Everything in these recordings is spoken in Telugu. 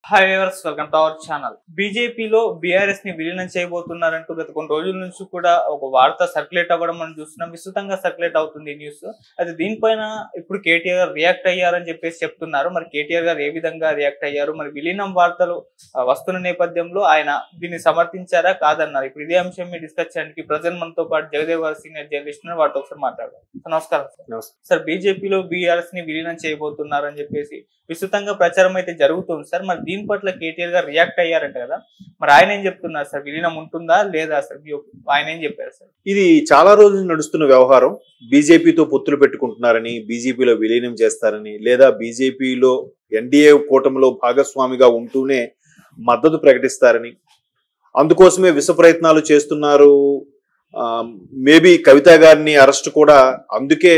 Hi viewers, welcome to our channel. బీజేపీలో బీఆర్ఎస్ ని విలీనం చేయబోతున్నారంటూ గత కొన్ని రోజుల నుంచి కూడా ఒక వార్త సర్క్యులేట్ అవ్వడం మనం చూస్తున్నాం. విస్తృతంగా సర్క్యులేట్ అవుతుంది ఈ న్యూస్. అయితే దీనిపైన ఇప్పుడు కేటీఆర్ గారు రియాక్ట్ అయ్యారని చెప్పేసి చెప్తున్నారు. మరి కేటీఆర్ గారు ఏ విధంగా రియాక్ట్ అయ్యారు, మరి విలీనం వార్తలు వస్తున్న నేపథ్యంలో ఆయన దీన్ని సమర్థించారా కాదన్నారు. ఇప్పుడు ఇదే అంశం మీద డిస్కస్ చేయడానికి ప్రజెంట్ మనతో పాటు జగదేవ్ గారు సీనియర్ జర్నలిస్ట్ ఉన్నారు. వారితో ఒకసారి మాట్లాడదాం. నమస్కారం సార్. బీజేపీలో బీఆర్ఎస్ ని విలీనం చేయబోతున్నారని చెప్పేసి విస్తృతంగా ప్రచారం అయితే జరుగుతుంది సార్. మరి దీని పట్ల కేటీఆర్ గారు రియాక్ట్ అయ్యారంట కదా, మరి ఆయన ఏం చెప్తున్నారు సార్? విలీనం ఉంటుందా లేదా సార్? ఆయన ఏం చెప్పారు సార్? ఇది చాలా రోజులు నడుస్తున్న వ్యవహారం. బీజేపీతో పొత్తులు పెట్టుకుంటున్నారని, బీజేపీలో విలీనం చేస్తారని, లేదా బీజేపీలో ఎన్డీఏ కూటమిలో భాగస్వామిగా ఉంటూనే మద్దతు ప్రకటిస్తారని, అందుకోసమే విష ప్రయత్నాలు చేస్తున్నారు. మేబీ కవిత గారిని అరెస్ట్ కూడా అందుకే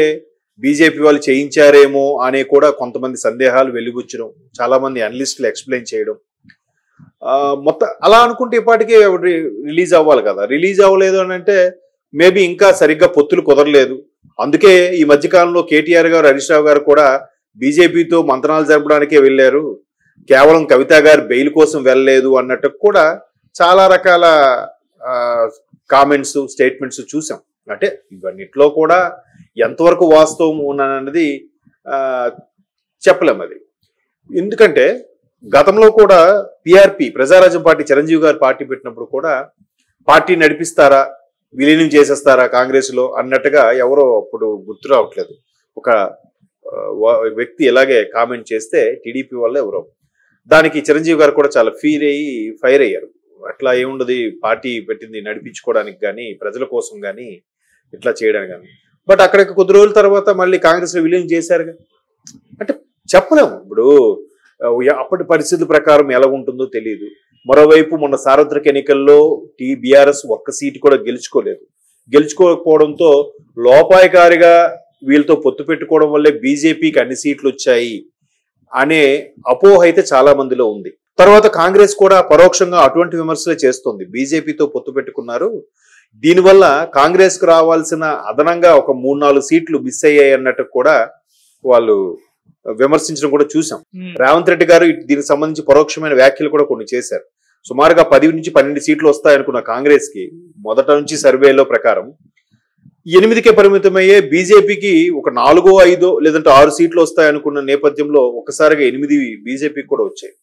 బీజేపీ వాళ్ళు చేయించారేమో అనే కూడా కొంతమంది సందేహాలు వెలుగుచ్చడం, చాలా మంది అనలిస్టులు ఎక్స్ప్లెయిన్ చేయడం. మొత్తం అలా అనుకుంటే ఇప్పటికే రిలీజ్ అవ్వాలి కదా. రిలీజ్ అవ్వలేదు అని అంటే మేబీ ఇంకా సరిగ్గా పొత్తులు కుదరలేదు. అందుకే ఈ మధ్యకాలంలో కేటీఆర్ గారు, హరీష్ రావు గారు కూడా బీజేపీతో మంత్రాలు జరపడానికే వెళ్ళారు, కేవలం కవిత గారు బెయిల్ కోసం వెళ్ళలేదు అన్నట్టు కూడా చాలా రకాల కామెంట్స్, స్టేట్మెంట్స్ చూసాం. అంటే ఇవన్నిట్లో కూడా ఎంతవరకు వాస్తవం ఉన్నది చెప్పలేం. అది ఎందుకంటే గతంలో కూడా పిఆర్పి, ప్రజారాజ్యం పార్టీ, చిరంజీవి గారు పార్టీ పెట్టినప్పుడు కూడా పార్టీ నడిపిస్తారా, విలీనం చేసేస్తారా కాంగ్రెస్ లో అన్నట్టుగా ఎవరో అప్పుడు గుర్తు రావట్లేదు. ఒక వ్యక్తి ఇలాగే కామెంట్ చేస్తే టీడీపీ వల్ల ఎవరో, దానికి చిరంజీవి గారు కూడా చాలా ఫైర్ అయ్యారు. అట్లా ఏముండదు, పార్టీ పెట్టింది నడిపించుకోవడానికి కానీ, ప్రజల కోసం కానీ, ఇట్లా చేయడానికి కానీ. బట్ అక్కడికి కొద్ది రోజుల తర్వాత మళ్ళీ కాంగ్రెస్ లో విలీనం చేశారుగా. అంటే చెప్పలేము ఇప్పుడు అప్పటి పరిస్థితుల ప్రకారం ఎలా ఉంటుందో తెలియదు. మరోవైపు మొన్న సార్వత్రిక ఎన్నికల్లో బీఆర్ఎస్ ఒక్క సీటు కూడా గెలుచుకోకపోవడంతో లోపాయకారిగా వీళ్ళతో పొత్తు పెట్టుకోవడం వల్లే బీజేపీకి అన్ని సీట్లు వచ్చాయి అనే అపోహ అయితే చాలా మందిలో ఉంది. తర్వాత కాంగ్రెస్ కూడా పరోక్షంగా అటువంటి విమర్శలే చేస్తోంది. బీజేపీతో పొత్తు పెట్టుకున్నారు, దీనివల్ల కాంగ్రెస్ కు రావాల్సిన అదనంగా ఒక 3-4 సీట్లు మిస్ అయ్యాయి అన్నట్టు కూడా వాళ్ళు విమర్శించడం కూడా చూసాం. రేవంత్ రెడ్డి గారు దీనికి సంబంధించి పరోక్షమైన వ్యాఖ్యలు కూడా కొన్ని చేశారు. సుమారుగా 10 నుంచి 12 సీట్లు వస్తాయనుకున్న కాంగ్రెస్ కి మొదట నుంచి సర్వేలో ప్రకారం 8కే పరిమితమయ్యే బీజేపీకి ఒక 4-5 లేదంటే 6 సీట్లు వస్తాయనుకున్న నేపథ్యంలో ఒకసారిగా 8 బీజేపీకి కూడా వచ్చాయి.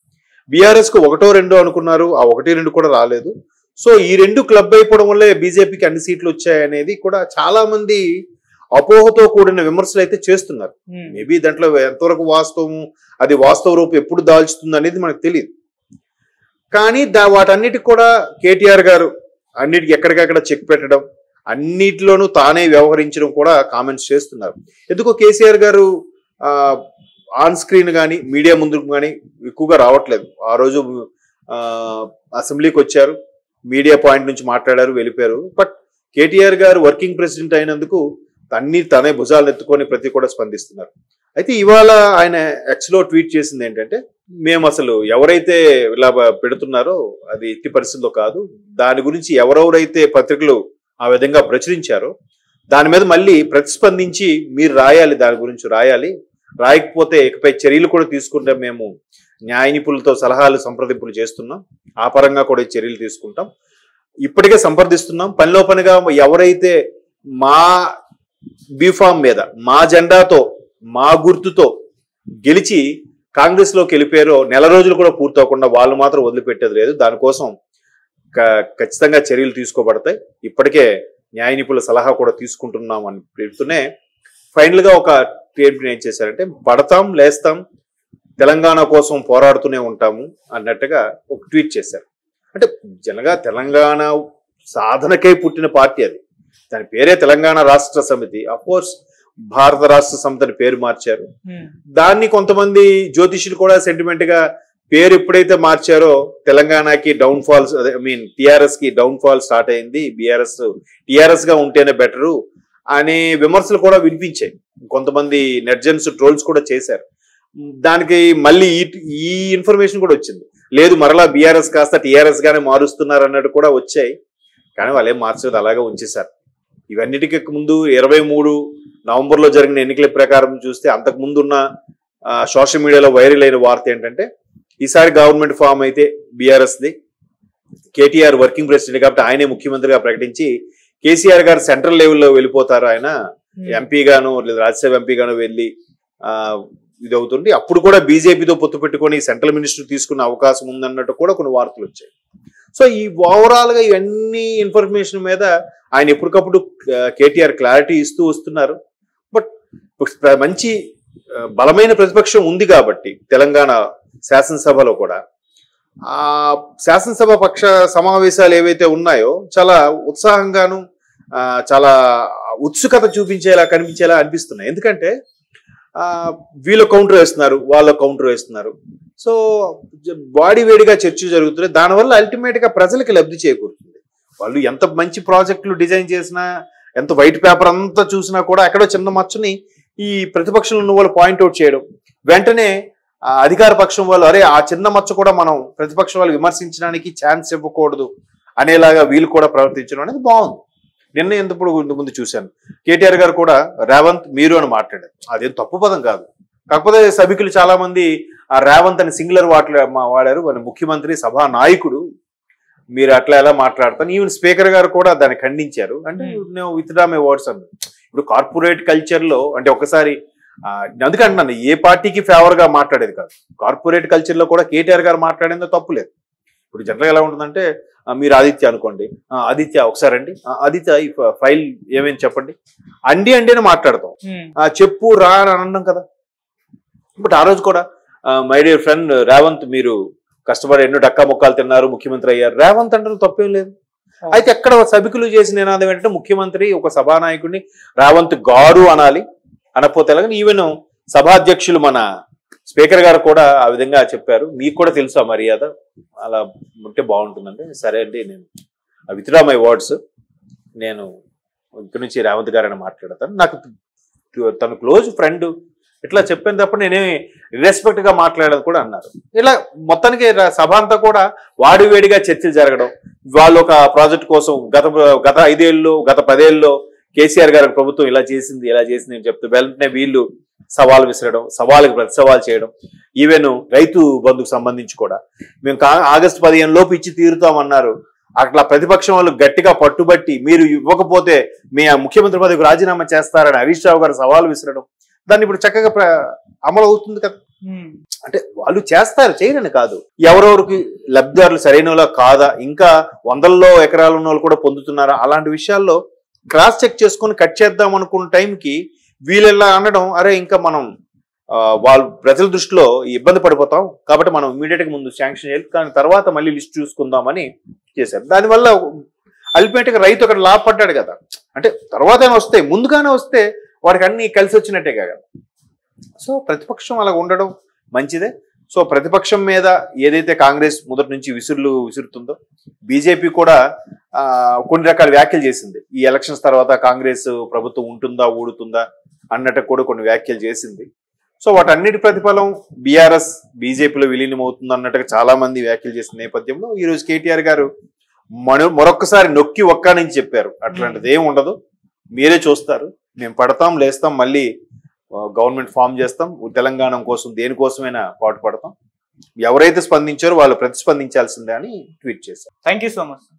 బీఆర్ఎస్ కు 1-2 అనుకున్నారు, ఆ 1-2 కూడా రాలేదు. సో ఈ 2 క్లబ్ అయిపోవడం వల్లే బీజేపీకి అన్ని సీట్లు వచ్చాయనేది కూడా చాలా మంది అపోహతో కూడిన విమర్శలు అయితే చేస్తున్నారు. మేబీ దాంట్లో ఎంతవరకు వాస్తవం, అది వాస్తవ రూపం ఎప్పుడు దాల్చుతుంది అనేది మనకు తెలియదు. కానీ వాటన్నిటికి కూడా కేటీఆర్ గారు అన్నిటికీ ఎక్కడికక్కడ చెక్ పెట్టడం, అన్నిటిలోనూ తానే వ్యవహరించడం కూడా కామెంట్స్ చేస్తున్నారు. ఎందుకో కేసీఆర్ గారు ఆన్ స్క్రీన్ కానీ, మీడియా ముందుకు కానీ ఎక్కువగా రావట్లేదు. ఆ రోజు అసెంబ్లీకి వచ్చారు, మీడియా పాయింట్ నుంచి మాట్లాడారు, వెళ్ళిపోయారు. బట్ కేటీఆర్ గారు వర్కింగ్ ప్రెసిడెంట్ అయినందుకు తనే భుజాలు ఎత్తుకొని ప్రతి కూడా స్పందిస్తున్నారు. అయితే ఇవాళ ఆయన ఎక్స్లో ట్వీట్ చేసింది ఏంటంటే, మేము అసలు ఎవరైతే ఇలా పెడుతున్నారో అది ఎట్టి పరిస్థితుల్లో కాదు, దాని గురించి ఎవరెవరైతే పత్రికలు ఆ విధంగా ప్రచురించారో దాని మీద మళ్ళీ ప్రతిస్పందించి మీరు రాయాలి, దాని గురించి రాయాలి, రాయకపోతే ఇకపై చర్యలు కూడా తీసుకుంటే మేము న్యాయ నిపుణులతో సలహాలు సంప్రదింపులు చేస్తున్నాం, ఆ పరంగా కూడా చర్యలు తీసుకుంటాం, ఇప్పటికే సంప్రదిస్తున్నాం. పనిలో పనిగా ఎవరైతే మా బీఫామ్ మీద, మా జెండాతో, మా గుర్తుతో గెలిచి కాంగ్రెస్ లోకి వెళ్ళిపోయారో నెల రోజులు కూడా పూర్తవకుండా వాళ్ళు మాత్రం వదిలిపెట్టేది లేదు. దానికోసం ఖచ్చితంగా చర్యలు తీసుకోబడతాయి, ఇప్పటికే న్యాయ నిపుణుల సలహా కూడా తీసుకుంటున్నాం అని పెడుతూనే ఫైనల్ గా ఒక ట్వీట్ ఏం చేశారంటే, పడతాం లేస్తాం, తెలంగాణ కోసం పోరాడుతూనే ఉంటాము అన్నట్టుగా ఒక ట్వీట్ చేశారు. అంటే జనగా తెలంగాణ సాధనకై పుట్టిన పార్టీ అది, దాని పేరే తెలంగాణ రాష్ట్ర సమితి. అఫ్ కోర్స్ భారత రాష్ట్ర సమితి అని పేరు మార్చారు. దాన్ని కొంతమంది జ్యోతిష్యులు కూడా సెంటిమెంట్ గా పేరు ఎప్పుడైతే మార్చారో తెలంగాణకి డౌన్ ఫాల్స్, టిఆర్ఎస్ కి డౌన్ ఫాల్ స్టార్ట్ అయింది, టిఆర్ఎస్ గా ఉంటేనే బెటరు అనే విమర్శలు కూడా వినిపించాయి. కొంతమంది నెట్జన్స్ ట్రోల్స్ కూడా చేశారు. దానికి మళ్ళీ ఈ ఇన్ఫర్మేషన్ కూడా వచ్చింది, లేదు మరలా బీఆర్ఎస్ కాస్త టీఆర్ఎస్ గానే మారుస్తున్నారు అన్నట్టు కూడా వచ్చాయి. కానీ వాళ్ళేం మార్చలేదు, అలాగే ఉంచేశారు. ఇవన్నిటికి ముందు 23 నవంబర్లో జరిగిన ఎన్నికల ప్రకారం చూస్తే అంతకు ముందున్న సోషల్ మీడియాలో వైరల్ అయిన వార్త ఏంటంటే ఈసారి గవర్నమెంట్ ఫామ్ అయితే బీఆర్ఎస్ది, కేటీఆర్ వర్కింగ్ ప్రెసిడెంట్ కాబట్టి ఆయనే ముఖ్యమంత్రిగా ప్రకటించి కేసీఆర్ గారు సెంట్రల్ లెవెల్లో వెళ్ళిపోతారు, ఆయన ఎంపీగాను లేదా రాజ్యసభ ఎంపీగాను వెళ్ళి ఇది అవుతుంది. అప్పుడు కూడా బీజేపీతో పొత్తు పెట్టుకొని సెంట్రల్ మినిస్టర్ తీసుకున్న అవకాశం ఉందన్నట్టు కూడా కొన్ని వార్తలు వచ్చాయి. సో ఈ ఓవరాల్ గా ఇవన్నీ ఇన్ఫర్మేషన్ మీద ఆయన ఎప్పటికప్పుడు కేటీఆర్ క్లారిటీ ఇస్తూ వస్తున్నారు. బట్ మంచి బలమైన ప్రతిపక్షం ఉంది కాబట్టి తెలంగాణ శాసనసభలో కూడా ఆ శాసనసభ పక్ష సమావేశాలు ఏవైతే ఉన్నాయో చాలా ఉత్సాహంగాను చాలా ఉత్సుకత చూపించేలా కనిపించేలా అనిపిస్తున్నాయి. ఎందుకంటే వీళ్ళు కౌంటర్ వేస్తున్నారు, వాళ్ళ కౌంటర్ వేస్తున్నారు. సో బాడీ వేడిగా చర్చ జరుగుతుంది. దానివల్ల అల్టిమేట్ గా ప్రజలకి లబ్ధి చేకూరుతుంది. వాళ్ళు ఎంత మంచి ప్రాజెక్టులు డిజైన్ చేసినా, ఎంత వైట్ పేపర్ అంతా చూసినా కూడా ఎక్కడో చిన్న మచ్చని ఈ ప్రతిపక్షంలో ఉన్న వాళ్ళు పాయింట్అవుట్ చేయడం, వెంటనే అధికార పక్షం వాళ్ళు అరే ఆ చిన్న మచ్చ కూడా మనం ప్రతిపక్షం వాళ్ళు విమర్శించడానికి ఛాన్స్ ఇవ్వకూడదు అనేలాగా వీళ్ళు కూడా ప్రవర్తించడం అనేది బాగుంది. నిన్న ఎందుకు ముందు చూశాను కేటీఆర్ గారు కూడా రేవంత్ మీరు అని మాట్లాడారు. అదేం తప్పు పదం కాదు. కాకపోతే సభికులు చాలా మంది ఆ రేవంత్ అని సింగులర్ వాడారు. మన ముఖ్యమంత్రి సభా నాయకుడు, మీరు అట్లా ఎలా మాట్లాడతాను. ఈవెన్ స్పీకర్ గారు కూడా దాన్ని ఖండించారు. అంటే నేను విత్డ్రా మై వర్డ్స్ అన్నాను. ఇప్పుడు కార్పొరేట్ కల్చర్ లో అంటే ఒకసారి అందుకంటున్నాను ఏ పార్టీకి ఫేవర్ గా మాట్లాడేది కాదు. కార్పొరేట్ కల్చర్ లో కూడా కేటీఆర్ గారు మాట్లాడేందుకు తప్పు లేదు. ఇప్పుడు జనరల్ ఎలా ఉంటుందంటే మీరు ఆదిత్య అనుకోండి, ఆదిత్య ఒకసారి అండి, ఆదిత్య ఈ ఫైల్ ఏమేమి చెప్పండి, అండి అని మాట్లాడతాం, చెప్పు రా అని అనడం కదా. బట్ ఆ రోజు కూడా మై డియర్ ఫ్రెండ్ రేవంత్ మీరు కష్టపడి ఎన్నో డక్కా ముక్కాలు తిన్నారు, ముఖ్యమంత్రి అయ్యారు, రేవంత్ అంటే తప్పేం లేదు. అయితే ఎక్కడ సభికులు చేసిన నినాదం ఏంటంటే ముఖ్యమంత్రి ఒక సభానాయకుడిని రేవంత్ గారు అనాలి, అనకపోతే ఎలాగని ఈవెన్ సభాధ్యక్షులు మన స్పీకర్ గారు కూడా ఆ విధంగా చెప్పారు. మీకు కూడా తెలుసు ఆ మర్యాద, అలా ఉంటే బాగుంటుందండి. సరే అండి, నేను విత్డ్రా మై వర్డ్స్, నేను ఇక్కడి నుంచి రేవంత్ గారని మాట్లాడతాను, నాకు తన క్లోజ్ ఫ్రెండ్ ఇట్లా చెప్పిన తప్ప నేనేమి రెస్పెక్ట్ గా మాట్లాడేది కూడా అన్నారు. ఇలా మొత్తానికి సభ అంతా కూడా వాడివేడిగా చర్చలు జరగడం, వాళ్ళు ఒక ప్రాజెక్ట్ కోసం గత 5 ఏళ్ళలో గత 10 ఏళ్ళలో కేసీఆర్ గారి ప్రభుత్వం ఇలా చేసింది అని చెప్తూ వెంటనే వీళ్ళు సవాల్ విసరడం, సవాళ్ళకి ప్రతి సవాల్ చేయడం. ఈవెన్ రైతు బంధుకు సంబంధించి కూడా మేము ఆగస్టు 15 లోపు ఇచ్చి తీరుతామన్నారు. అట్లా ప్రతిపక్షం వాళ్ళు గట్టిగా పట్టుబట్టి మీరు ఇవ్వకపోతే మీ ముఖ్యమంత్రి పదవికి రాజీనామా చేస్తారని హరీష్ రావు గారు సవాల్ విసరడం, దాన్ని ఇప్పుడు చక్కగా అమలు అవుతుంది కదా. అంటే వాళ్ళు చేస్తారు, చేయనని కాదు. ఎవరెవరికి లబ్ధిదారులు సరైన కాదా, ఇంకా 100ల్లో ఎకరాలు ఉన్న వాళ్ళు కూడా పొందుతున్నారా, అలాంటి విషయాల్లో క్రాస్ చెక్ చేసుకుని కట్ చేద్దాం అనుకున్న టైంకి వీళ్ళెలా అనడం, అరే ఇంకా మనం వాళ్ళు ప్రజల దృష్టిలో ఇబ్బంది పడిపోతాం కాబట్టి మనం ఇమీడియట్ గా ముందు శాంక్షన్ చేయాలి, కానీ తర్వాత మళ్ళీ లిస్ట్ చూసుకుందామని చేశారు. దానివల్ల అల్టిమేట్ గా రైతు అక్కడ లాభపడ్డాడు కదా. అంటే తర్వాత వస్తే ముందుగానే వస్తే వాడికి అన్ని కలిసి వచ్చినట్టే కదా. సో ప్రతిపక్షం అలా ఉండడం మంచిదే. సో ప్రతిపక్షం మీద ఏదైతే కాంగ్రెస్ మొదటి నుంచి విసురుతుందో బీజేపీ కూడా కొన్ని రకాల వ్యాఖ్యలు చేసింది. ఈ ఎలక్షన్స్ తర్వాత కాంగ్రెస్ ప్రభుత్వం ఉంటుందా ఊడుతుందా అన్నట్టు కూడా కొన్ని వ్యాఖ్యలు చేసింది. సో వాటన్నిటి ప్రతిఫలం బీఆర్ఎస్ బీజేపీలో విలీనం అవుతుంది అన్నట్టుగా చాలా మంది వ్యాఖ్యలు చేసిన నేపథ్యంలో ఈ రోజు కేటీఆర్ గారు మరొక్కసారి నొక్కి ఒక్క నుంచి చెప్పారు, అట్లాంటిది ఏం ఉండదు, మీరే చూస్తారు, మేము పడతాం లేస్తాం, మళ్ళీ గవర్నమెంట్ ఫామ్ చేస్తాం, తెలంగాణ కోసం దేనికోసమైనా పాటుపడతాం, ఎవరైతే స్పందించారో వాళ్ళు ప్రతిస్పందించాల్సిందే అని ట్వీట్ చేశారు. Thank you so much.